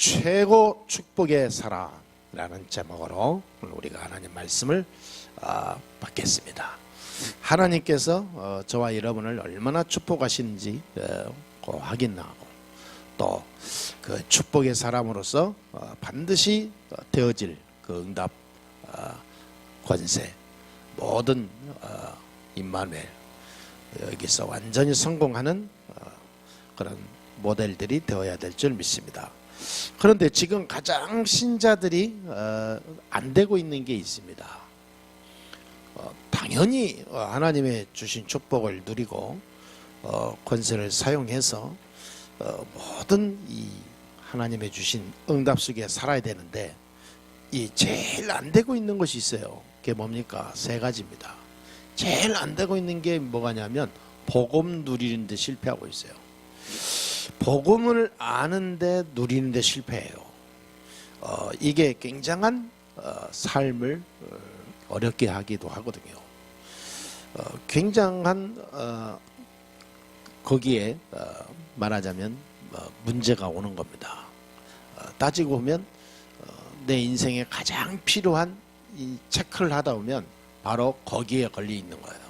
최고 축복의 사랑이라는 제목으로 오늘 우리가 하나님 말씀을 받겠습니다. 하나님께서 저와 여러분을 얼마나 축복하시는지 확인하고 또 그 축복의 사람으로서 반드시 되어질 그 응답 권세 모든 임마누엘 여기서 완전히 성공하는 그런 모델들이 되어야 될 줄 믿습니다. 그런데 지금 가장 신자들이 안 되고 있는 게 있습니다. 당연히 하나님의 주신 축복을 누리고 권세를 사용해서 모든 이 하나님의 주신 응답 속에 살아야 되는데 이 제일 안 되고 있는 것이 있어요. 그게 뭡니까? 세 가지입니다. 제일 안 되고 있는 게 뭐가냐면 복음 누리는데 실패하고 있어요. 복음을 아는데 누리는데 실패해요. 이게 굉장한 삶을 어렵게 하기도 하거든요. 굉장한 거기에 말하자면 문제가 오는 겁니다. 따지고 보면 내 인생에 가장 필요한 이 체크를 하다 보면 바로 거기에 걸려 있는 거예요.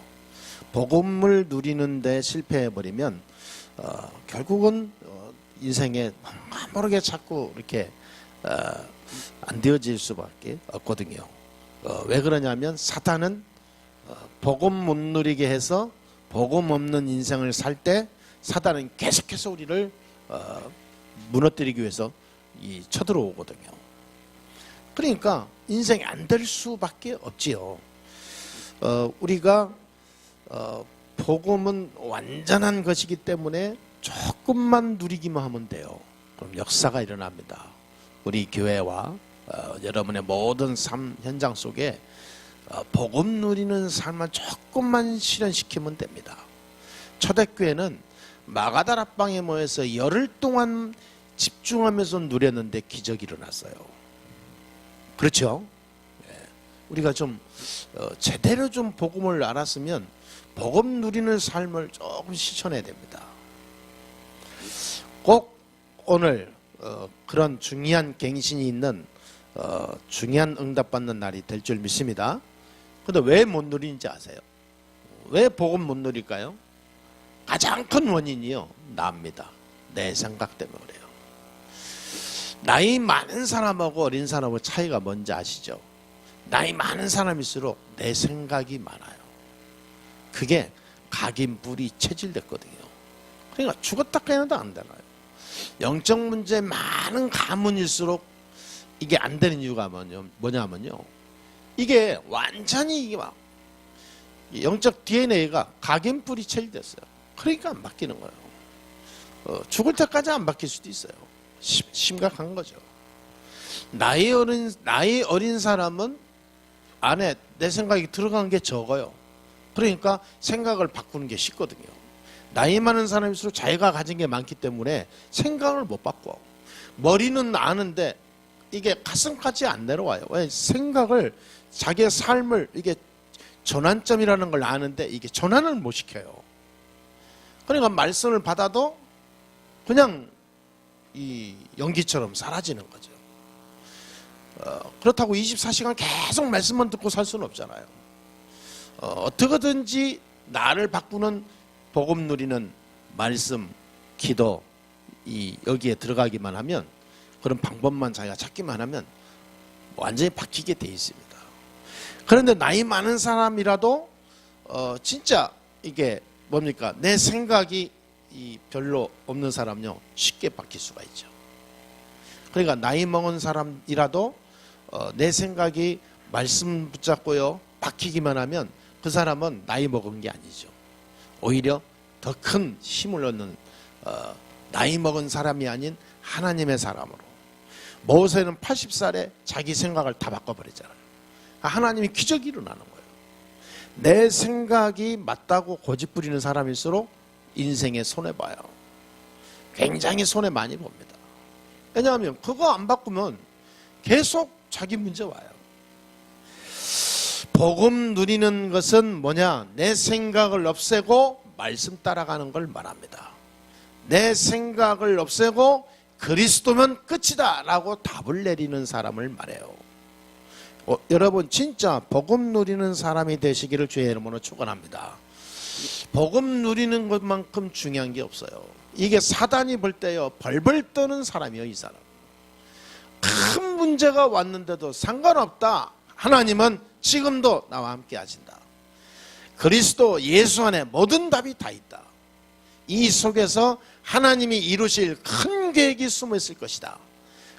복음을 누리는데 실패해버리면 결국은 인생에 모르게 자꾸 이렇게 안 되어질 수밖에 없거든요. 왜 그러냐면 사탄은 복음 못 누리게 해서 복음 없는 인생을 살 때 사탄은 계속해서 우리를 무너뜨리기 위해서 쳐들어오거든요. 그러니까 인생이 안 될 수밖에 없지요. 우리가 복음은 완전한 것이기 때문에 조금만 누리기만 하면 돼요. 그럼 역사가 일어납니다. 우리 교회와 여러분의 모든 삶 현장 속에 복음 누리는 삶만 조금만 실현시키면 됩니다. 초대교회는 마가다락방에 모여서 열흘 동안 집중하면서 누렸는데 기적이 일어났어요. 그렇죠? 우리가 좀 제대로 좀 복음을 알았으면 복음 누리는 삶을 조금 실천해야 됩니다. 꼭 오늘 그런 중요한 갱신이 있는 중요한 응답받는 날이 될 줄 믿습니다. 그런데 왜 못 누리는지 아세요? 왜 복음 못 누릴까요? 가장 큰 원인이요, 나입니다. 내 생각 때문에 그래요. 나이 많은 사람하고 어린 사람하고 차이가 뭔지 아시죠? 나이 많은 사람일수록 내 생각이 많아요. 그게 각인불이 체질됐거든요. 그러니까 죽었다 깨어나도 안 되나요? 영적 문제 많은 가문일수록 이게 안 되는 이유가 뭐냐면요, 이게 완전히 이게 막 영적 DNA가 각인불이 체질됐어요. 그러니까 안 바뀌는 거예요. 죽을 때까지 안 바뀔 수도 있어요. 심각한 거죠. 나이 어린 사람은 안에 내 생각이 들어간 게 적어요. 그러니까 생각을 바꾸는 게 쉽거든요. 나이 많은 사람일수록 자기가 가진 게 많기 때문에 생각을 못 바꿔. 머리는 아는데 이게 가슴까지 안 내려와요. 왜? 생각을, 자기의 삶을, 이게 전환점이라는 걸 아는데 이게 전환을 못 시켜요. 그러니까 말씀을 받아도 그냥 이 연기처럼 사라지는 거죠. 그렇다고 24시간 계속 말씀만 듣고 살 수는 없잖아요. 어떻게든지 나를 바꾸는 복음 누리는 말씀, 기도, 여기에 들어가기만 하면, 그런 방법만 자기가 찾기만 하면 완전히 바뀌게 돼 있습니다. 그런데 나이 많은 사람이라도 진짜 이게 뭡니까? 내 생각이 별로 없는 사람요, 쉽게 바뀔 수가 있죠. 그러니까 나이 먹은 사람이라도 내 생각이 말씀 붙잡고요 바뀌기만 하면 그 사람은 나이 먹은 게 아니죠. 오히려 더 큰 힘을 얻는 나이 먹은 사람이 아닌 하나님의 사람으로. 모세는 80살에 자기 생각을 다 바꿔버리잖아요. 하나님이 기적이 일어나는 거예요. 내 생각이 맞다고 고집부리는 사람일수록 인생에 손해봐요. 굉장히 손해 많이 봅니다. 왜냐하면 그거 안 바꾸면 계속 자기 문제 와요. 복음 누리는 것은 뭐냐? 내 생각을 없애고 말씀 따라가는 걸 말합니다. 내 생각을 없애고 그리스도면 끝이다 라고 답을 내리는 사람을 말해요. 여러분 진짜 복음 누리는 사람이 되시기를 주의 이름으로 축원합니다. 복음 누리는 것만큼 중요한 게 없어요. 이게 사단이 볼 때요 벌벌 떠는 사람이요. 이 사람 큰 문제가 왔는데도 상관없다. 하나님은 지금도 나와 함께 하신다. 그리스도 예수 안에 모든 답이 다 있다. 이 속에서 하나님이 이루실 큰 계획이 숨어 있을 것이다.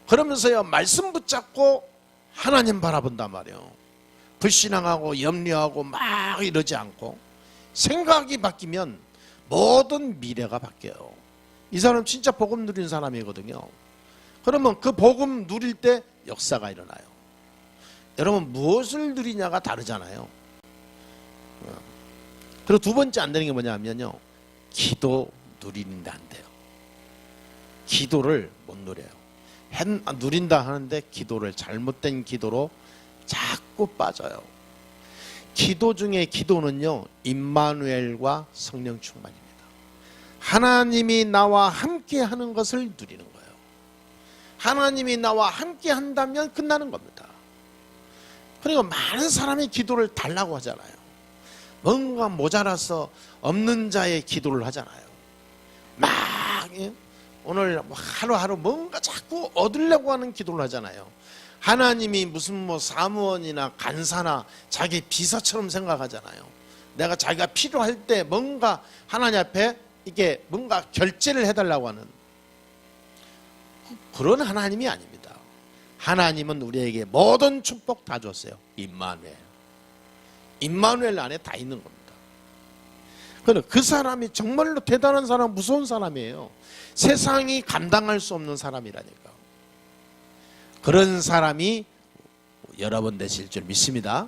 그러면서요 말씀 붙잡고 하나님 바라본단 말이에요. 불신앙하고 염려하고 막 이러지 않고 생각이 바뀌면 모든 미래가 바뀌어요. 이 사람 진짜 복음 누리는 사람이거든요. 그러면 그 복음 누릴 때 역사가 일어나요. 여러분 무엇을 누리냐가 다르잖아요. 그리고 두 번째 안 되는 게 뭐냐면요 기도 누리는데 안 돼요. 기도를 못 누려요. 누린다 하는데 기도를 잘못된 기도로 자꾸 빠져요. 기도 중에 기도는요 임마누엘과 성령 충만입니다. 하나님이 나와 함께 하는 것을 누리는 거예요. 하나님이 나와 함께 한다면 끝나는 겁니다. 그러니까 많은 사람이 기도를 달라고 하잖아요. 뭔가 모자라서 없는 자의 기도를 하잖아요. 막 오늘 하루하루 뭔가 자꾸 얻으려고 하는 기도를 하잖아요. 하나님이 무슨 뭐 사무원이나 간사나 자기 비서처럼 생각하잖아요. 내가 자기가 필요할 때 뭔가 하나님 앞에 이게 뭔가 결제를 해달라고 하는 그런 하나님이 아닙니다. 하나님은 우리에게 모든 축복 다 줬어요. 임마누엘. 임마누엘 안에 다 있는 겁니다. 그런데 그 사람이 정말로 대단한 사람, 무서운 사람이에요. 세상이 감당할 수 없는 사람이라니까. 그런 사람이 여러분 되실 줄 믿습니다.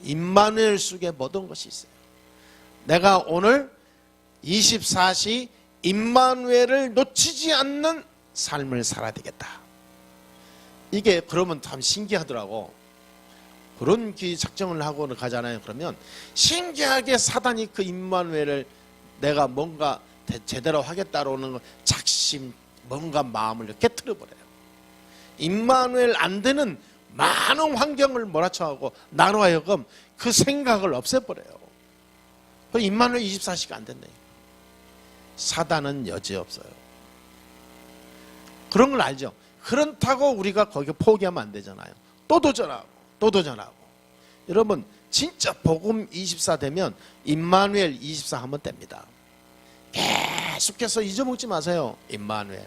임마누엘 속에 모든 것이 있어요. 내가 오늘 24시 임마누엘을 놓치지 않는 삶을 살아야 되겠다. 이게 그러면 참 신기하더라고. 그런 작정을 하고 가잖아요. 그러면 신기하게 사단이 그 임마누엘을 내가 뭔가 제대로 하겠다라는 작심, 뭔가 마음을 깨트려버려요. 임마누엘 안 되는 많은 환경을 몰아쳐가고 나로 하여금 그 생각을 없애버려요. 임마누엘 24시가 안 된다니까. 사단은 여지없어요. 그런 걸 알죠. 그렇다고 우리가 거기 포기하면 안 되잖아요. 또 도전하고 또 도전하고. 여러분 진짜 복음 24 되면 임마누엘 24 하면 됩니다. 계속해서 잊어먹지 마세요. 임마누엘.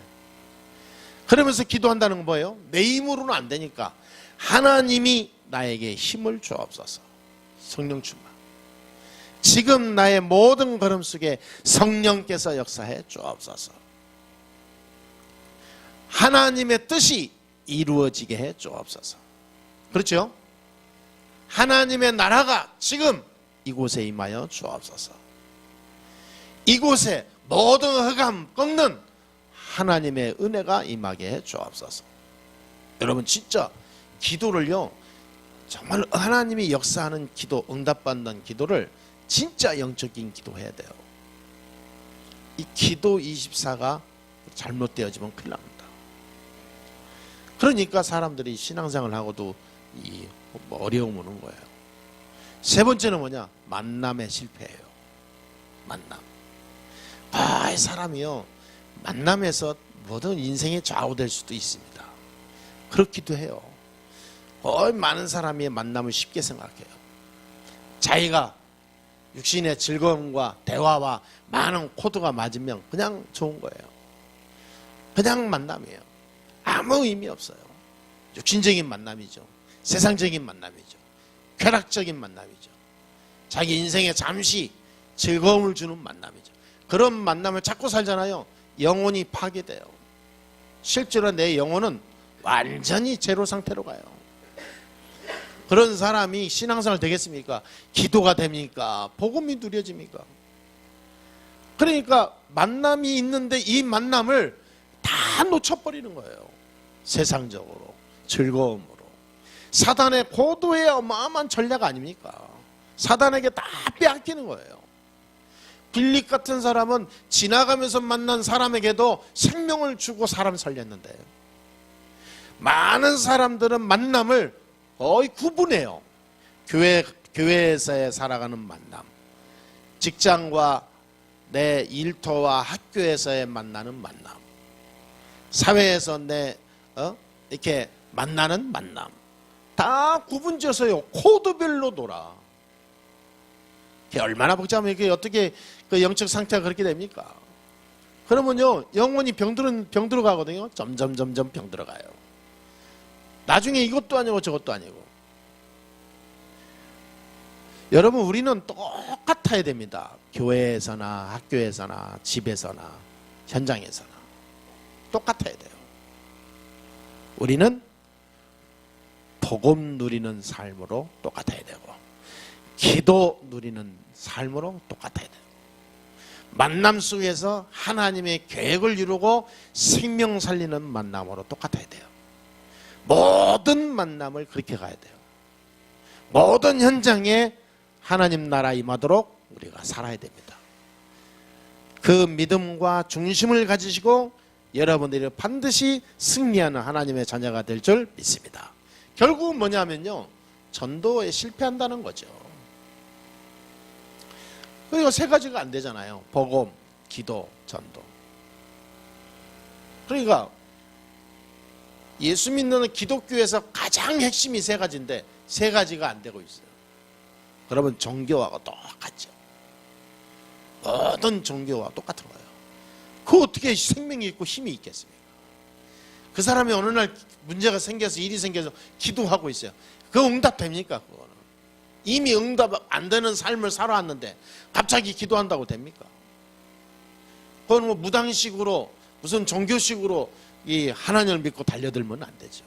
그러면서 기도한다는 건 뭐예요? 내 힘으로는 안 되니까 하나님이 나에게 힘을 주옵소서. 성령 충만. 지금 나의 모든 걸음 속에 성령께서 역사해 주옵소서. 하나님의 뜻이 이루어지게 해 주옵소서. 그렇죠? 하나님의 나라가 지금 이곳에 임하여 주옵소서. 이곳에 모든 흑암 꺾는 하나님의 은혜가 임하게 해 주옵소서. 여러분 진짜 기도를요 정말 하나님이 역사하는 기도, 응답받는 기도를 진짜 영적인 기도해야 돼요. 이 기도 24가 잘못되어지면 큰일 납니다. 그러니까 사람들이 신앙생활을 하고도 어려움이 오는 거예요. 세 번째는 뭐냐? 만남에 실패해요. 만남. 이 사람이요 만남에서 모든 인생이 좌우될 수도 있습니다. 그렇기도 해요. 많은 사람이 만남을 쉽게 생각해요. 자기가 육신의 즐거움과 대화와 많은 코드가 맞으면 그냥 좋은 거예요. 그냥 만남이에요. 아무 의미 없어요. 육신적인 만남이죠. 세상적인 만남이죠. 쾌락적인 만남이죠. 자기 인생에 잠시 즐거움을 주는 만남이죠. 그런 만남을 찾고 살잖아요. 영혼이 파괴돼요. 실제로 내 영혼은 완전히 제로 상태로 가요. 그런 사람이 신앙생활 되겠습니까? 기도가 됩니까? 복음이 누려집니까? 그러니까 만남이 있는데 이 만남을 다 놓쳐버리는 거예요. 세상적으로, 즐거움으로. 사단의 고도의 어마어마한 전략 아닙니까? 사단에게 다 빼앗기는 거예요. 빌립 같은 사람은 지나가면서 만난 사람에게도 생명을 주고 사람 살렸는데, 많은 사람들은 만남을 거의 구분해요. 교회에서의 살아가는 만남, 직장과 내 일터와 학교에서의 만나는 만남, 사회에서 이렇게 만나는 만남, 다 구분지어서요 코드별로 놀아. 그게 얼마나 복잡하면 이게 어떻게 그 영적 상태가 그렇게 됩니까? 그러면요 영원히 병 들어가거든요. 점점 병 들어가요. 나중에 이것도 아니고 저것도 아니고. 여러분, 우리는 똑같아야 됩니다. 교회에서나 학교에서나 집에서나 현장에서나 똑같아야 돼요. 우리는 복음 누리는 삶으로 똑같아야 되고, 기도 누리는 삶으로 똑같아야 돼요. 만남 속에서 하나님의 계획을 이루고 생명 살리는 만남으로 똑같아야 돼요. 모든 만남을 그렇게 가야 돼요. 모든 현장에 하나님 나라 임하도록 우리가 살아야 됩니다. 그 믿음과 중심을 가지시고 여러분들이 반드시 승리하는 하나님의 자녀가 될 줄 믿습니다. 결국은 뭐냐면요, 전도에 실패한다는 거죠. 그리고 세 가지가 안 되잖아요. 복음, 기도, 전도. 그러니까 예수 믿는 기독교에서 가장 핵심이 세 가지인데 세 가지가 안 되고 있어요. 그러면 종교하고 똑같죠. 모든 종교와 똑같은 거예요. 그 어떻게 생명이 있고 힘이 있겠습니까? 그 사람이 어느 날 문제가 생겨서 일이 생겨서 기도하고 있어요. 그 응답됩니까? 그거는 이미 응답 안 되는 삶을 살아왔는데 갑자기 기도한다고 됩니까? 그건 뭐 무당식으로 무슨 종교식으로 이 하나님을 믿고 달려들면 안 되죠.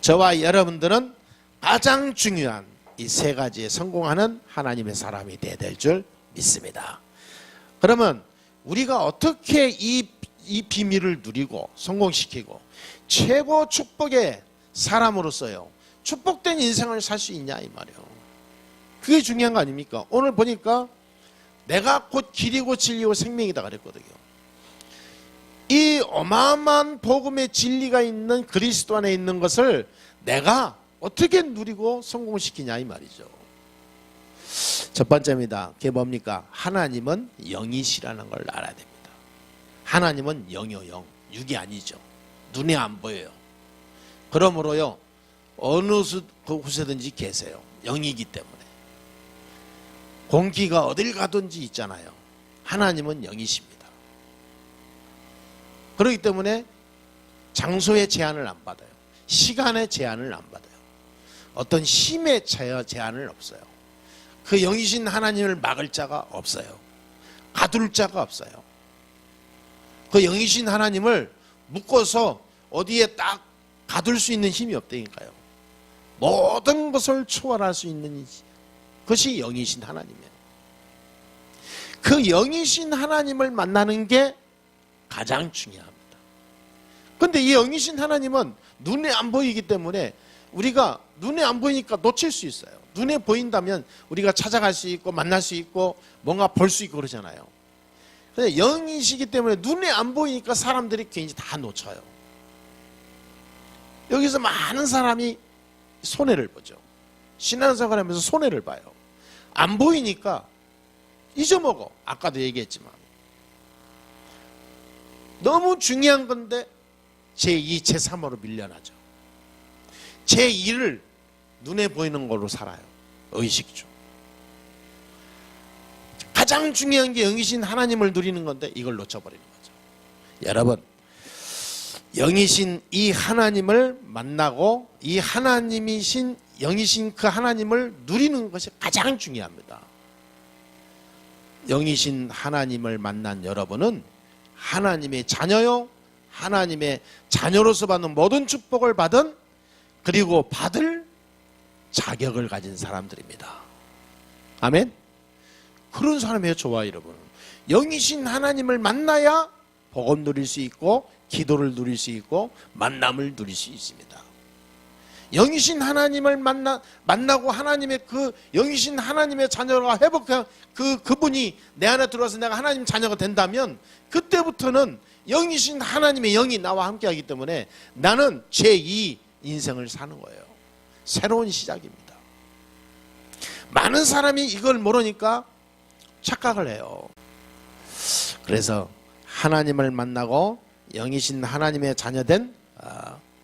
저와 여러분들은 가장 중요한 이 세 가지에 성공하는 하나님의 사람이 되어야 될 줄 믿습니다. 그러면 우리가 어떻게 이 비밀을 누리고 성공시키고 최고 축복의 사람으로서요 축복된 인생을 살 수 있냐 이 말이에요. 그게 중요한 거 아닙니까? 오늘 보니까 내가 곧 길이고 진리고 생명이다 그랬거든요. 이 어마어마한 복음의 진리가 있는 그리스도 안에 있는 것을 내가 어떻게 누리고 성공시키냐 이 말이죠. 첫 번째입니다. 그게 뭡니까? 하나님은 영이시라는 걸 알아야 됩니다. 하나님은 영이요, 영. 육이 아니죠. 눈에 안 보여요. 그러므로요 어느 곳에든지 계세요. 영이기 때문에. 공기가 어딜 가든지 있잖아요. 하나님은 영이십니다. 그렇기 때문에 장소의 제한을 안 받아요. 시간의 제한을 안 받아요. 어떤 힘의 제한을 없어요. 그 영이신 하나님을 막을 자가 없어요. 가둘 자가 없어요. 그 영이신 하나님을 묶어서 어디에 딱 가둘 수 있는 힘이 없다니까요. 모든 것을 초월할 수 있는 것이 영이신 하나님이에요. 그 영이신 하나님을 만나는 게 가장 중요합니다. 그런데 이 영이신 하나님은 눈에 안 보이기 때문에 우리가 눈에 안 보이니까 놓칠 수 있어요. 눈에 보인다면 우리가 찾아갈 수 있고 만날 수 있고 뭔가 볼 수 있고 그러잖아요. 근데 영이시기 때문에 눈에 안 보이니까 사람들이 괜히 다 놓쳐요. 여기서 많은 사람이 손해를 보죠. 신앙생활 하면서 손해를 봐요. 안 보이니까 잊어먹어. 아까도 얘기했지만 너무 중요한 건데 제2, 제3으로 밀려나죠. 제2를 눈에 보이는 걸로 살아요. 의식주. 가장 중요한 게 영이신 하나님을 누리는 건데 이걸 놓쳐버리는 거죠. 여러분, 영이신 이 하나님을 만나고 이 하나님이신 영이신 그 하나님을 누리는 것이 가장 중요합니다. 영이신 하나님을 만난 여러분은 하나님의 자녀요, 하나님의 자녀로서 받는 모든 축복을 받은 그리고 받을 자격을 가진 사람들입니다. 아멘. 그런 사람이에요. 좋아 여러분. 영이신 하나님을 만나야 복음 누릴 수 있고 기도를 누릴 수 있고 만남을 누릴 수 있습니다. 영이신 하나님을 만나고 하나님의 그 영이신 하나님의 자녀가 회복한 그분이 내 안에 들어와서 내가 하나님 자녀가 된다면 그때부터는 영이신 하나님의 영이 나와 함께하기 때문에 나는 제2 인생을 사는 거예요. 새로운 시작입니다. 많은 사람이 이걸 모르니까 착각을 해요. 그래서 하나님을 만나고 영이신 하나님의 자녀된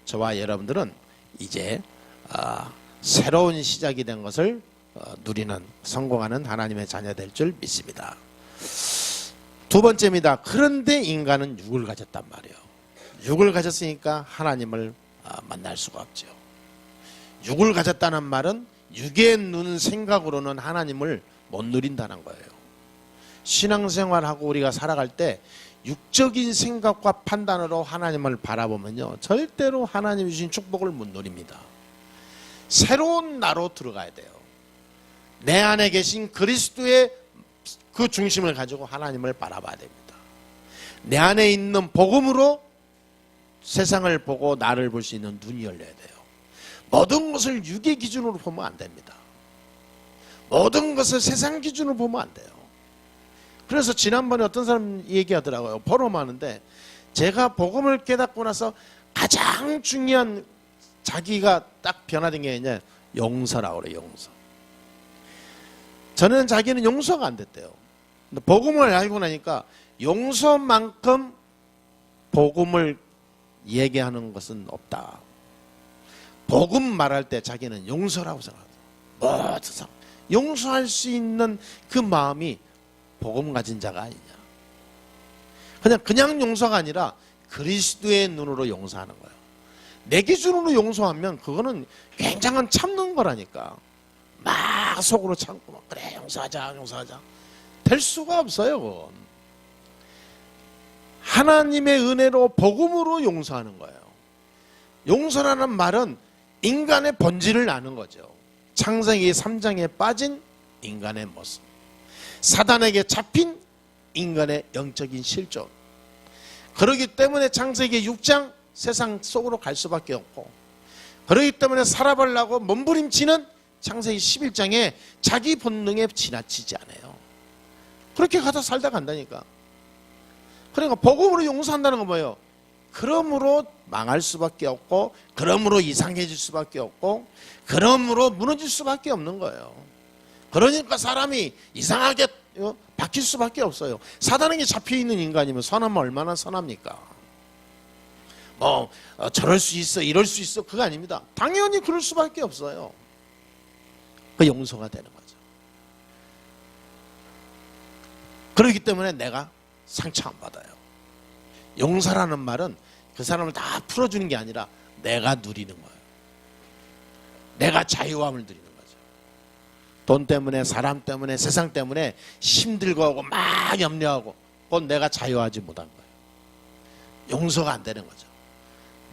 저와 여러분들은 이제 새로운 시작이 된 것을 누리는 성공하는 하나님의 자녀 될 줄 믿습니다. 두 번째입니다. 그런데 인간은 육을 가졌단 말이에요. 육을 가졌으니까 하나님을 만날 수가 없죠. 육을 가졌다는 말은 육의 눈 생각으로는 하나님을 못 누린다는 거예요. 신앙생활하고 우리가 살아갈 때 육적인 생각과 판단으로 하나님을 바라보면요, 절대로 하나님이 주신 축복을 못 누립니다. 새로운 나로 들어가야 돼요. 내 안에 계신 그리스도의 그 중심을 가지고 하나님을 바라봐야 됩니다. 내 안에 있는 복음으로 세상을 보고 나를 볼 수 있는 눈이 열려야 돼요. 모든 것을 육의 기준으로 보면 안 됩니다. 모든 것을 세상 기준으로 보면 안 돼요. 그래서 지난번에 어떤 사람 얘기하더라고요. 포럼하는데 제가 복음을 깨닫고 나서 가장 중요한 자기가 딱 변화된 게 이제 용서라고 그래요. 용서. 전에는 자기는 용서가 안 됐대요. 근데 복음을 알고 나니까 용서만큼 복음을 얘기하는 것은 없다. 복음 말할 때 자기는 용서라고 생각하죠. 모든 사람 용서할 수 있는 그 마음이 복음 가진 자가 아니냐. 그냥 용서가 아니라 그리스도의 눈으로 용서하는 거예요. 내 기준으로 용서하면 그거는 굉장한 참는 거라니까. 막 속으로 참고 막 그래 용서하자 될 수가 없어요. 그건. 하나님의 은혜로 복음으로 용서하는 거예요. 용서라는 말은 인간의 본질을 아는 거죠. 창세기 3장에 빠진 인간의 모습, 사단에게 잡힌 인간의 영적인 실존. 그렇기 때문에 창세기 6장 세상 속으로 갈 수밖에 없고, 그렇기 때문에 살아보려고 몸부림치는 창세기 11장에 자기 본능에 지나치지 않아요. 그렇게 가다 살다 간다니까. 그러니까 복음으로 용서한다는 건 뭐예요? 그러므로 망할 수밖에 없고, 그러므로 이상해질 수밖에 없고, 그러므로 무너질 수밖에 없는 거예요. 그러니까 사람이 이상하게 바뀔 수밖에 없어요. 사단에게 잡혀있는 인간이면 선하면 얼마나 선합니까? 저럴 수 있어 이럴 수 있어 그거 아닙니다. 당연히 그럴 수밖에 없어요. 그 용서가 되는 거죠. 그렇기 때문에 내가 상처 안 받아요. 용서라는 말은 그 사람을 다 풀어주는 게 아니라 내가 누리는 거예요. 내가 자유함을 누리는 거죠. 돈 때문에, 사람 때문에, 세상 때문에 힘들고 하고 막 염려하고 그건 내가 자유하지 못한 거예요. 용서가 안 되는 거죠.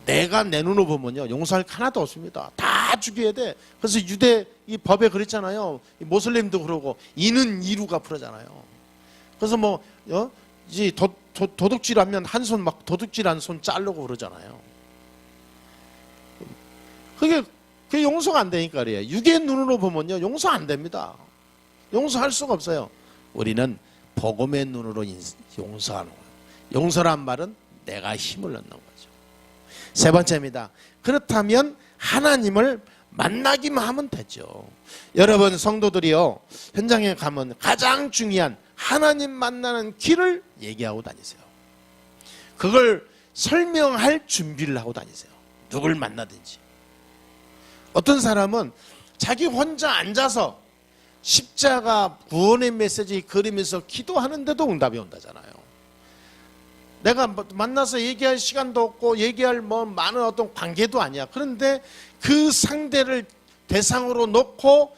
내가 내 눈으로 보면요, 용서할 게 하나도 없습니다. 다 죽여야 돼. 그래서 유대 이 법에 그랬잖아요. 모슬림도 그러고 이는 이루가 풀어잖아요. 그래서 이제 도둑질하면 한 손 막 도둑질한 손 자르고 그러잖아요. 그게 용서가 안 되니까 그래요. 육의 눈으로 보면요, 용서 안 됩니다. 용서할 수가 없어요. 우리는 복음의 눈으로 용서하는 거예요. 용서란 말은 내가 힘을 얻는 거죠. 세 번째입니다. 그렇다면 하나님을 만나기만 하면 되죠. 여러분 성도들이요, 현장에 가면 가장 중요한 하나님 만나는 길을 얘기하고 다니세요. 그걸 설명할 준비를 하고 다니세요. 누굴 만나든지. 어떤 사람은 자기 혼자 앉아서 십자가 구원의 메시지 그리면서 기도하는데도 응답이 온다잖아요. 내가 만나서 얘기할 시간도 없고 얘기할 많은 어떤 관계도 아니야. 그런데 그 상대를 대상으로 놓고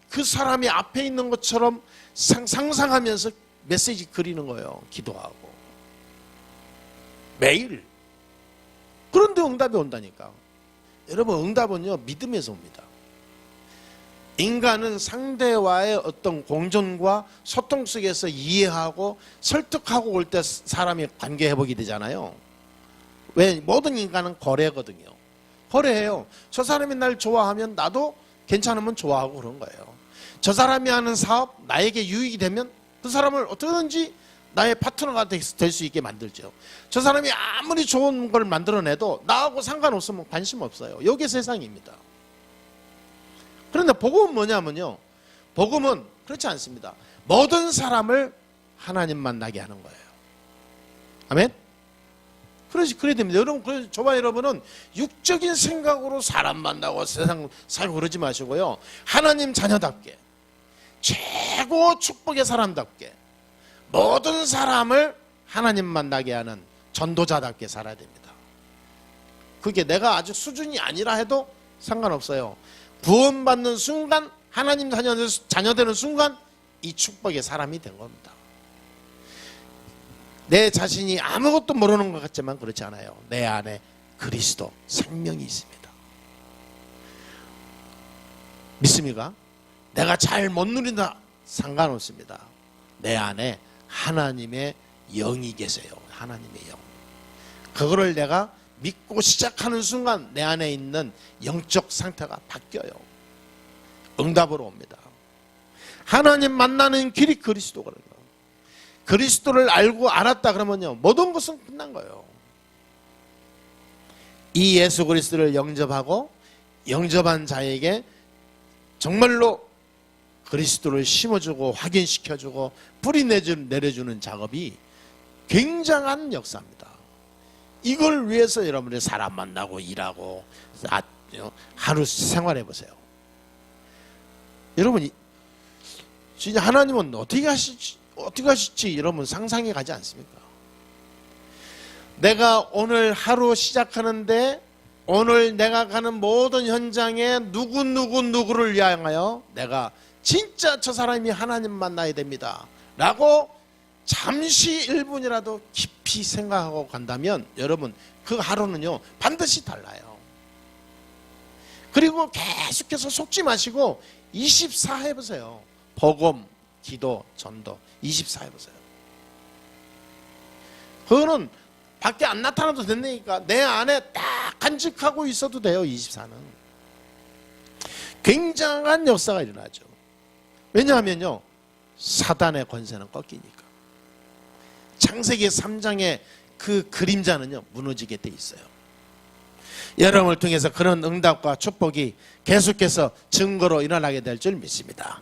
그 사람이 앞에 있는 것처럼 상상하면서 메시지 그리는 거예요. 기도하고 매일. 그런데 응답이 온다니까. 여러분 응답은요, 믿음에서 옵니다. 인간은 상대와의 어떤 공존과 소통 속에서 이해하고 설득하고 올 때 사람이 관계 회복이 되잖아요. 왜? 모든 인간은 거래거든요. 거래해요. 저 사람이 날 좋아하면 나도 괜찮으면 좋아하고 그런 거예요. 저 사람이 하는 사업 나에게 유익이 되면 그 사람을 어떻게든지 나의 파트너가 될 수 있게 만들죠. 저 사람이 아무리 좋은 걸 만들어내도 나하고 상관없으면 관심 없어요. 이게 세상입니다. 그런데 복음은 뭐냐면요, 복음은 그렇지 않습니다. 모든 사람을 하나님 만나게 하는 거예요. 아멘? 그래야 됩니다. 여러분, 저와 여러분은 육적인 생각으로 사람 만나고 세상 살고 그러지 마시고요, 하나님 자녀답게, 최고 축복의 사람답게, 모든 사람을 하나님 만나게 하는 전도자답게 살아야 됩니다. 그게 내가 아직 수준이 아니라 해도 상관없어요. 구원받는 순간, 하나님 자녀 되는 순간 이 축복의 사람이 된 겁니다. 내 자신이 아무것도 모르는 것 같지만 그렇지 않아요. 내 안에 그리스도 생명이 있습니다. 믿습니까? 내가 잘 못 누린다 상관없습니다. 내 안에 하나님의 영이 계세요. 하나님의 영. 그거를 내가 믿고 시작하는 순간 내 안에 있는 영적 상태가 바뀌어요. 응답으로 옵니다. 하나님 만나는 길이 그리스도거든요. 그리스도를 알고 알았다 그러면요, 모든 것은 끝난 거예요. 이 예수 그리스도를 영접하고 영접한 자에게 정말로 그리스도를 심어주고 확인시켜주고 뿌리 내려주는 작업이 굉장한 역사입니다. 이걸 위해서 여러분들이 사람 만나고 일하고 하루 생활해 보세요. 여러분, 진짜 하나님은 어떻게 하실지 여러분 상상이 가지 않습니까? 내가 오늘 하루 시작하는데 오늘 내가 가는 모든 현장에 누구를 위하여 내가 진짜 저 사람이 하나님 만나야 됩니다 라고 잠시 1분이라도 깊이 생각하고 간다면 여러분, 그 하루는요 반드시 달라요. 그리고 계속해서 속지 마시고 24 해보세요. 복음, 기도, 전도 24 해보세요. 그거는 밖에 안 나타나도 된다니까. 내 안에 딱 간직하고 있어도 돼요. 24는 굉장한 역사가 일어나죠. 왜냐하면요, 사단의 권세는 꺾이니까. 창세기 3장의 그 그림자는요 무너지게 돼 있어요. 여러분을 통해서 그런 응답과 축복이 계속해서 증거로 일어나게 될 줄 믿습니다.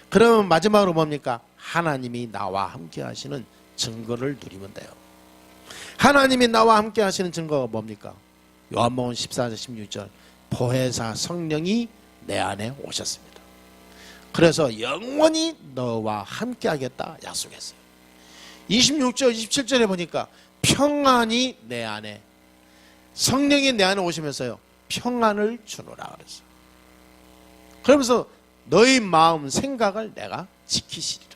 그러면 마지막으로 뭡니까? 하나님이 나와 함께 하시는 증거를 누리면 돼요. 하나님이 나와 함께 하시는 증거가 뭡니까? 요한복음 14절 16절 보혜사 성령이 내 안에 오셨습니다. 그래서 영원히 너와 함께 하겠다 약속했어요. 26절 27절에 보니까 평안이 내 안에, 성령이 내 안에 오시면서요 평안을 주노라 그랬어요. 그러면서 너희 마음 생각을 내가 지키시리라.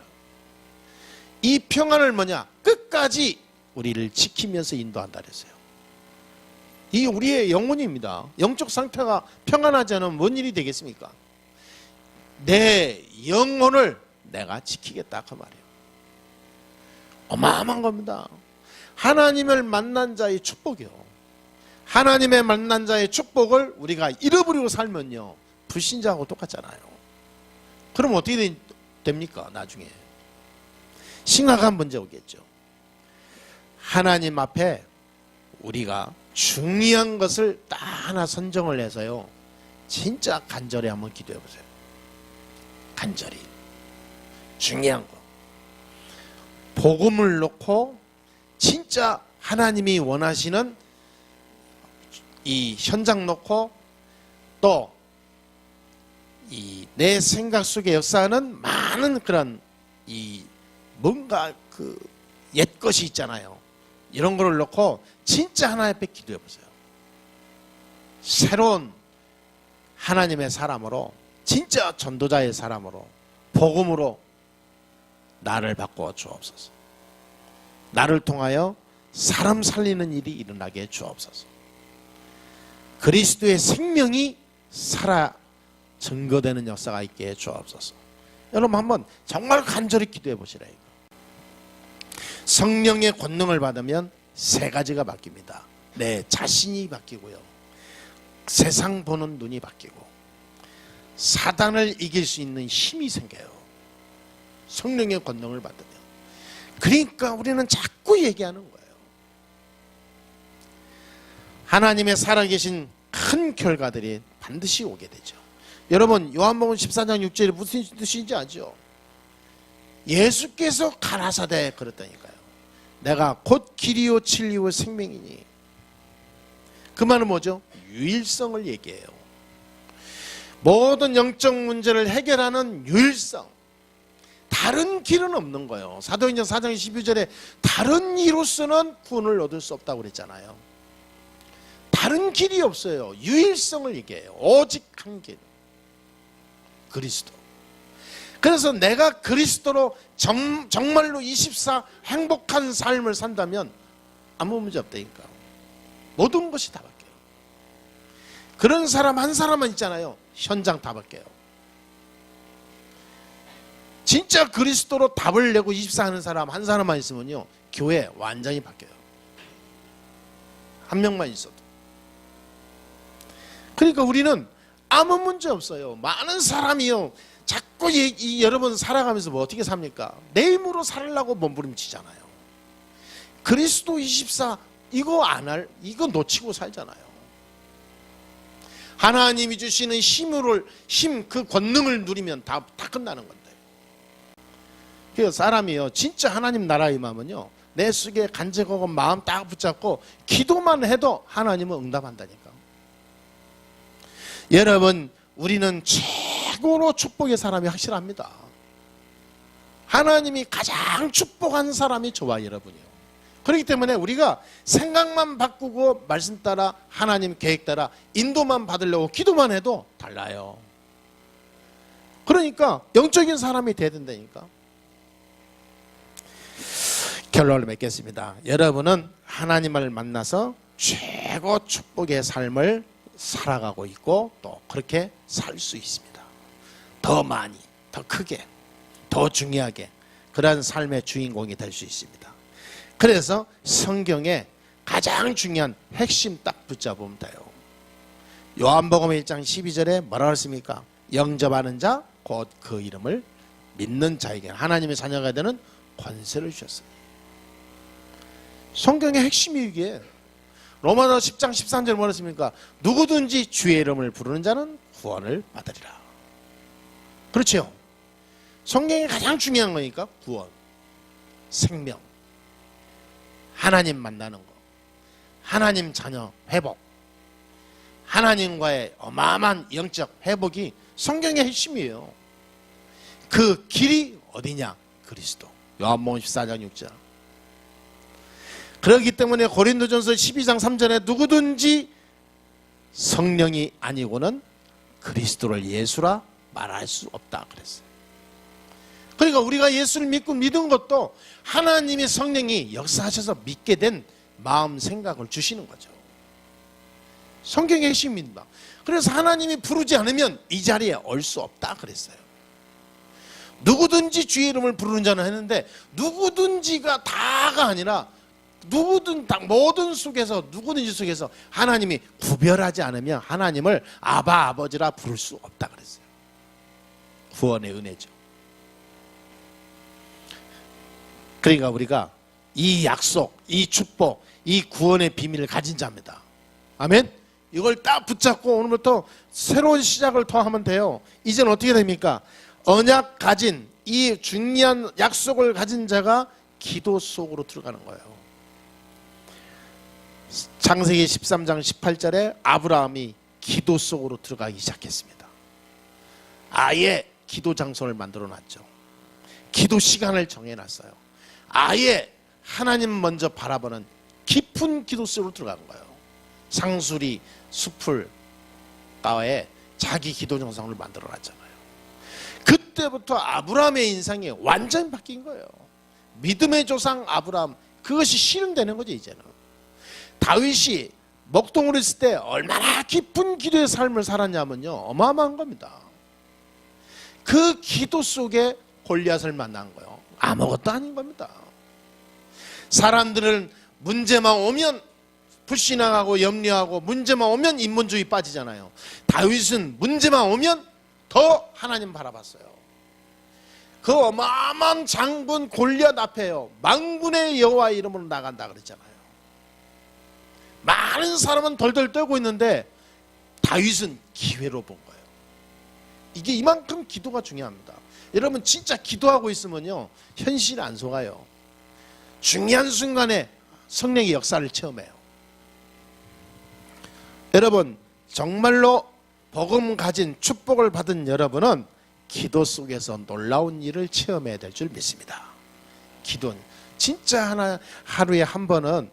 이 평안을 뭐냐? 끝까지 우리를 지키면서 인도한다 그랬어요. 이게 우리의 영혼입니다. 영적 상태가 평안하지 않으면 뭔 일이 되겠습니까? 내 영혼을 내가 지키겠다 그 말이에요. 어마어마한 겁니다. 하나님을 만난 자의 축복이요. 하나님의 만난 자의 축복을 우리가 잃어버리고 살면요 불신자하고 똑같잖아요. 그럼 어떻게 됩니까? 나중에 심각한 문제 오겠죠. 하나님 앞에 우리가 중요한 것을 딱 하나 선정을 해서요 진짜 간절히 한번 기도해 보세요. 간절히 중요한 거 복음을 놓고 진짜 하나님이 원하시는 이 현장 놓고 또 이 내 생각 속에 역사하는 많은 그런 이 뭔가 그 옛것이 있잖아요. 이런 거를 놓고 진짜 하나님 앞에 기도해 보세요. 새로운 하나님의 사람으로, 진짜 전도자의 사람으로, 복음으로 나를 바꿔 주옵소서. 나를 통하여 사람 살리는 일이 일어나게 해 주옵소서. 그리스도의 생명이 살아 증거되는 역사가 있게 해 주옵소서. 여러분 한번 정말 간절히 기도해 보시라. 이거. 성령의 권능을 받으면 세 가지가 바뀝니다. 내 자신이 바뀌고요, 세상 보는 눈이 바뀌고 사단을 이길 수 있는 힘이 생겨요. 성령의 권능을 받으면. 그러니까 우리는 자꾸 얘기하는 거예요. 하나님의 살아계신 큰 결과들이 반드시 오게 되죠. 여러분, 요한복음 14장 6절이 무슨 뜻인지 아죠? 예수께서 가라사대 그랬다니까요. 내가 곧 길이요 진리요 생명이니. 그 말은 뭐죠? 유일성을 얘기해요. 모든 영적 문제를 해결하는 유일성. 다른 길은 없는 거예요. 사도행전 4장 12절에 다른 이로서는 구원을 얻을 수 없다고 그랬잖아요. 다른 길이 없어요. 유일성을 얘기해요. 오직 한 길. 그리스도. 그래서 내가 그리스도로 정말로 24 행복한 삶을 산다면 아무 문제 없다니까. 모든 것이 다 바뀌어요. 그런 사람 한 사람만 있잖아요. 현장 다 바뀌어요. 진짜 그리스도로 답을 내고 24 하는 사람 한 사람만 있으면요, 교회 완전히 바뀌어요. 한 명만 있어도. 그러니까 우리는 아무 문제 없어요. 많은 사람이요, 자꾸 여러분 살아가면서 뭐 어떻게 삽니까? 내 힘으로 살려고 몸부림치잖아요. 그리스도 24 이거 놓치고 살잖아요. 하나님이 주시는 그 권능을 누리면 다 끝나는 건데. 그 사람이요, 진짜 하나님 나라에 임하면요, 내 속에 간직하고 마음 딱 붙잡고 기도만 해도 하나님은 응답한다니까. 여러분, 우리는 최고로 축복의 사람이 확실합니다. 하나님이 가장 축복한 사람이 저와 여러분이요. 그렇기 때문에 우리가 생각만 바꾸고 말씀 따라 하나님 계획 따라 인도만 받으려고 기도만 해도 달라요. 그러니까 영적인 사람이 돼야 된다니까. 결론을 맺겠습니다. 여러분은 하나님을 만나서 최고 축복의 삶을 살아가고 있고 또 그렇게 살 수 있습니다. 더 많이, 더 크게, 더 중요하게 그러한 삶의 주인공이 될 수 있습니다. 그래서 성경에 가장 중요한 핵심 딱 붙잡으면 돼요. 요한복음 1장 12절에 뭐라고 했습니까? 영접하는 자 곧 그 이름을 믿는 자에게 하나님의 자녀가 되는 권세를 주셨어요. 성경의 핵심이 이게. 로마서 10장 13절 뭐라 했습니까? 누구든지 주의 이름을 부르는 자는 구원을 받으리라. 그렇죠? 성경이 가장 중요한 거니까 구원, 생명, 하나님 만나는 거, 하나님 자녀 회복, 하나님과의 어마어마한 영적 회복이 성경의 핵심이에요. 그 길이 어디냐? 그리스도. 요한복음 14장 6절. 그렇기 때문에 고린도전서 12장 3절에 누구든지 성령이 아니고는 그리스도를 예수라 말할 수 없다 그랬어요. 그러니까 우리가 예수를 믿고 믿은 것도 하나님의 성령이 역사하셔서 믿게 된 마음 생각을 주시는 거죠. 성경의 핵심입니다. 그래서 하나님이 부르지 않으면 이 자리에 올 수 없다 그랬어요. 누구든지 주의 이름을 부르는 자는 했는데 누구든지가 다가 아니라 모든 속에서 누구든지 속에서 하나님이 구별하지 않으면 하나님을 아바 아버지라 부를 수 없다 그랬어요. 구원의 은혜죠. 그러니까 우리가 이 약속, 이 축복, 이 구원의 비밀을 가진 자입니다. 아멘. 이걸 딱 붙잡고 오늘부터 새로운 시작을 더 하면 돼요. 이제는 어떻게 됩니까? 언약 가진 이 중요한 약속을 가진 자가 기도 속으로 들어가는 거예요. 창세기 13장 18절에 아브라함이 기도 속으로 들어가기 시작했습니다. 아예 기도 장소를 만들어 놨죠. 기도 시간을 정해놨어요. 아예 하나님 먼저 바라보는 깊은 기도 속으로 들어간 거예요. 상수리 숲을 가에 자기 기도 정상을 만들어 놨잖아요. 그때부터 아브라함의 인생이 완전히 바뀐 거예요. 믿음의 조상 아브라함, 그것이 실현되는 거죠. 이제는 다윗이 먹동으로 있을 때 얼마나 깊은 기도의 삶을 살았냐면요, 어마어마한 겁니다. 그 기도 속에 골리앗을 만난 거예요. 아무것도 아닌 겁니다. 사람들은 문제만 오면 불신앙하고 염려하고 문제만 오면 인본주의 빠지잖아요. 다윗은 문제만 오면 더 하나님 바라봤어요. 그 어마어마한 장군 골리앗 앞에요, 만군의 여호와 이름으로 나간다 그랬잖아요. 많은 사람은 덜덜 떨고 있는데 다윗은 기회로 본 거예요. 이게 이만큼 기도가 중요합니다. 여러분 진짜 기도하고 있으면요 현실 안 속아요. 중요한 순간에 성령의 역사를 체험해요. 여러분 정말로 복음 가진 축복을 받은 여러분은 기도 속에서 놀라운 일을 체험해야 될 줄 믿습니다. 기도는 진짜 하루에 한 번은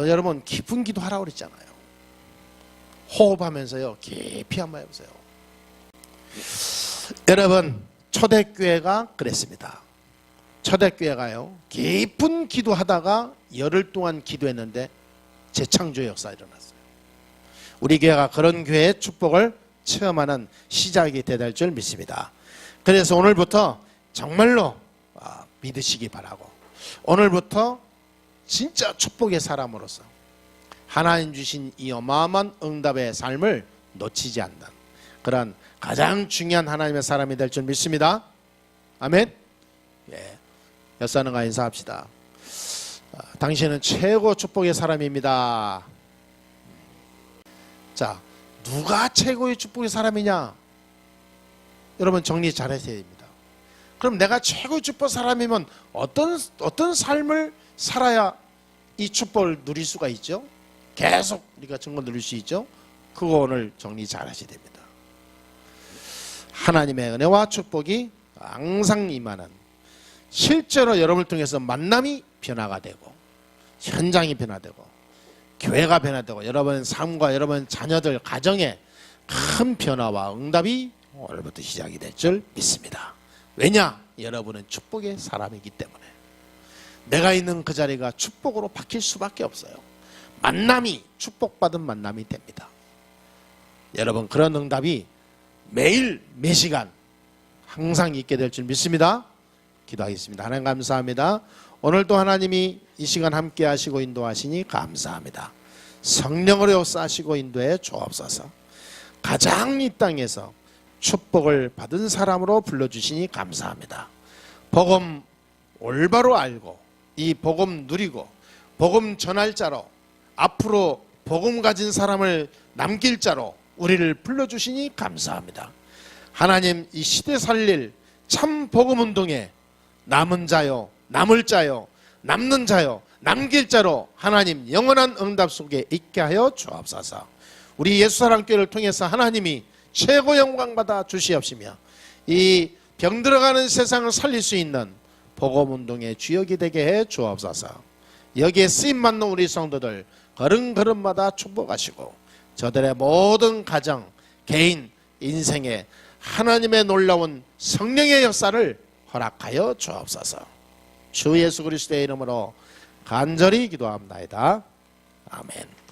여러분 깊은 기도 하라고 그랬잖아요. 호흡하면서요 깊이 한번 해보세요. 여러분 초대교회가 그랬습니다. 초대교회가요 깊은 기도하다가 열흘 동안 기도했는데 재창조의 역사가 일어났어요. 우리 교회가 그런 교회의 축복을 체험하는 시작이 되어야 될 줄 믿습니다. 그래서 오늘부터 정말로 믿으시기 바라고, 오늘부터 진짜 축복의 사람으로서 하나님 주신 이 어마어마한 응답의 삶을 놓치지 않는 그런 가장 중요한 하나님의 사람이 될 줄 믿습니다. 아멘. 예, 여사는가 인사합시다. 당신은 최고 축복의 사람입니다. 자, 누가 최고의 축복의 사람이냐? 여러분 정리 잘 하셔야 됩니다. 그럼 내가 최고의 축복 사람이면 어떤 삶을 살아야 이 축복을 누릴 수가 있죠? 계속 우리가 증거 누릴 수 있죠? 그거 오늘 정리 잘 하셔야 됩니다. 하나님의 은혜와 축복이 항상 임하는, 실제로 여러분을 통해서 만남이 변화가 되고 현장이 변화되고 교회가 변화되고 여러분 삶과 여러분 자녀들 가정에 큰 변화와 응답이 오늘부터 시작이 될 줄 믿습니다. 왜냐? 여러분은 축복의 사람이기 때문에 내가 있는 그 자리가 축복으로 바뀔 수밖에 없어요. 만남이 축복받은 만남이 됩니다. 여러분 그런 응답이 매일 매시간 항상 있게 될 줄 믿습니다. 기도하겠습니다. 하나님 감사합니다. 오늘도 하나님이 이 시간 함께 하시고 인도하시니 감사합니다. 성령으로 역사하시고 인도해 주옵소서. 가장 이 땅에서 축복을 받은 사람으로 불러주시니 감사합니다. 복음 올바로 알고 이 복음 누리고 복음 전할 자로, 앞으로 복음 가진 사람을 남길 자로 우리를 불러주시니 감사합니다. 하나님 이 시대 살릴 참 복음 운동에 남은 자요, 남을 자요, 남는 자요, 남길 자로 하나님 영원한 응답 속에 있게 하여 주옵소서. 우리 예수사랑교회를 통해서 하나님이 최고 영광 받아 주시옵시며 이 병들어가는 세상을 살릴 수 있는 복음운동의 주역이 되게 해 주옵소서. 여기에 쓰임받는 우리 성도들 걸음걸음마다 축복하시고 저들의 모든 가정, 개인, 인생에 하나님의 놀라운 성령의 역사를 허락하여 주옵소서. 주 예수 그리스도의 이름으로 간절히 기도합나이다. 아멘.